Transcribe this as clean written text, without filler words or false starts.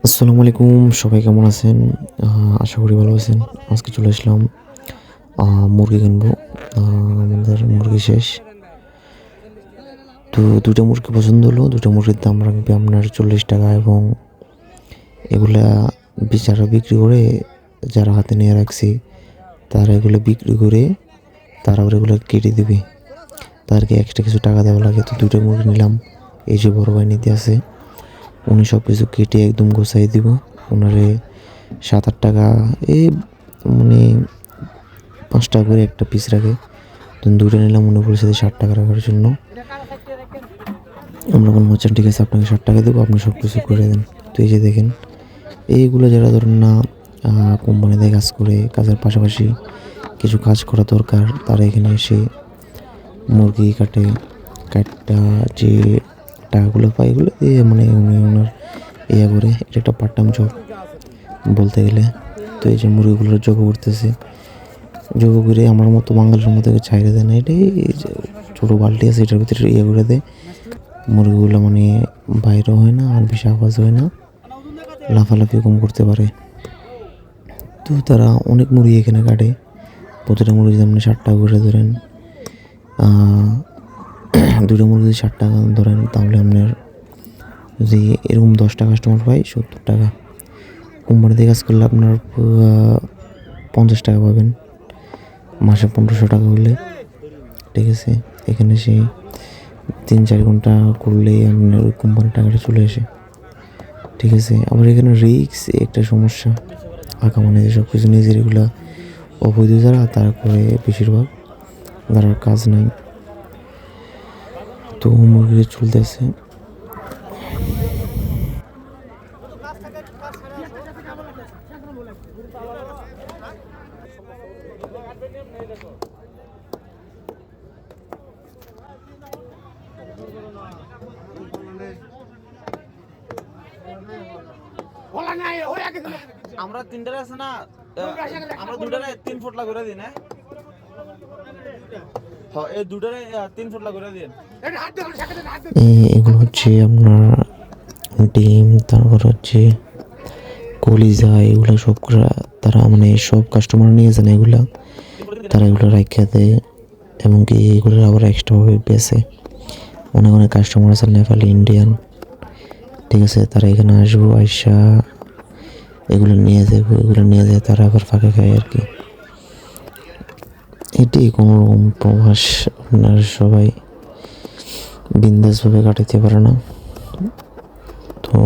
আসসালামু আলাইকুম, সবাই কেমন আছেন? আশা করি ভালো আছেন। আজকে চলে আসলাম মুরগি কিনবো। আমাদের মুরগি শেষ। তো ২ টা মুরগি পছন্দ হলো। ২ টা মুরগির দাম রাখবে আপনার ৳৪০ এবং এগুলা যারা বিক্রি করে, যারা হাতে নিয়ে রাখছি, তারা এগুলো বিক্রি করে তারা আবার এগুলো কেটে দিবে। তাদেরকে এক্সট্রা কিছু টাকা দেওয়া লাগে। তো ২ টা মুরগি নিলাম। এই যে বড় ভাই নিতে আছে, উনি সব কিছু কেটে একদম গোছাই দিব। ওনারে ৳৭-৮ এই মানে ৳৫ করে একটা পিস রাখে। তো ২ টা নিলাম, উনি বলেছে যে ৳৬০ রাখার জন্য। আমরা বললাম আচ্ছা ঠিক আছে, আপনাকে ৳৬০ দেবো, আপনি সব কিছু করে দেন। তো এই যে দেখেন, এইগুলো যারা ধরেন না কোম্পানিতে কাজ করে, কাজের পাশাপাশি কিছু কাজ করা দরকার, তারা এখানে এসে মুরগি কাটে। কাটটা যে টাকাগুলো পায়, এগুলো দিয়ে মানে উনি ওনার করে, এটা একটা পার্ট টাইম জব বলতে গেলে। তো এই যে মুরগিগুলোর জবাই করতেছে, জবাই করে আমার মতো বাঙালির মতো ছাইড়ে দেয় না। এটাই যে ছোটো বালতি আছে, এটার ভিতরে করে দেয়। মুরগিগুলো মানে বাইরেও হয় না, আর বেশি আওয়াজ হয় না, লাফালাফি কম করতে পারে। তো তারা অনেক মুরগি এখানে কাটে। প্রতিটা মুরগি যেমন ৳৬০ করে ধরেন, ২ টা মুরগি যদি ৳৬০ ধরেন, তাহলে আপনার যদি এরকম 10টা কাস্টমার পাই ৳৭০। কোম্পানিতে কাজ করলে আপনার ৳50 পাবেন মাসে, ৳১৫০০ হলে। ঠিক আছে, এখানে সে ৩-৪ ঘন্টা করলেই আপনার ওই কোম্পানির টাকাটা চলে আসে। ঠিক আছে, আবার এখানে রিস্ক একটা সমস্যা। মানে সব কিছু নিজের এগুলা অবৈধ যারা, তারা করে বেশিরভাগ, যারা কাজ নাই। তো মুরগি চলতেছে। আমরা তিনটারে আছে না, আমরা দুটারে 3 ফুট করে দিই না। হ্যাঁ, এই দুটারে 3 ফুট করে দিন। এগুলো হচ্ছে আপনার ডিম, তারপর হচ্ছে কলিজা, এগুলো সব তারা মানে সব কাস্টমার নিয়ে যান, এগুলা তারা এগুলো রাখা দেয় এবং কি এগুলো আবার এক্সট্রাভাবে বেচে। অনেক অনেক কাস্টমার আছে নেপালি, ইন্ডিয়ান। ঠিক আছে, তারা এখানে আসবো, আইসা এগুলো নিয়ে যাবো, এগুলো নিয়ে যায় তারা আবার ফাঁকা খায় আর কি। এটি কোনো রকম প্রবাস আপনার সবাই বিন্দাসভাবে কাটাতে পারে না। তো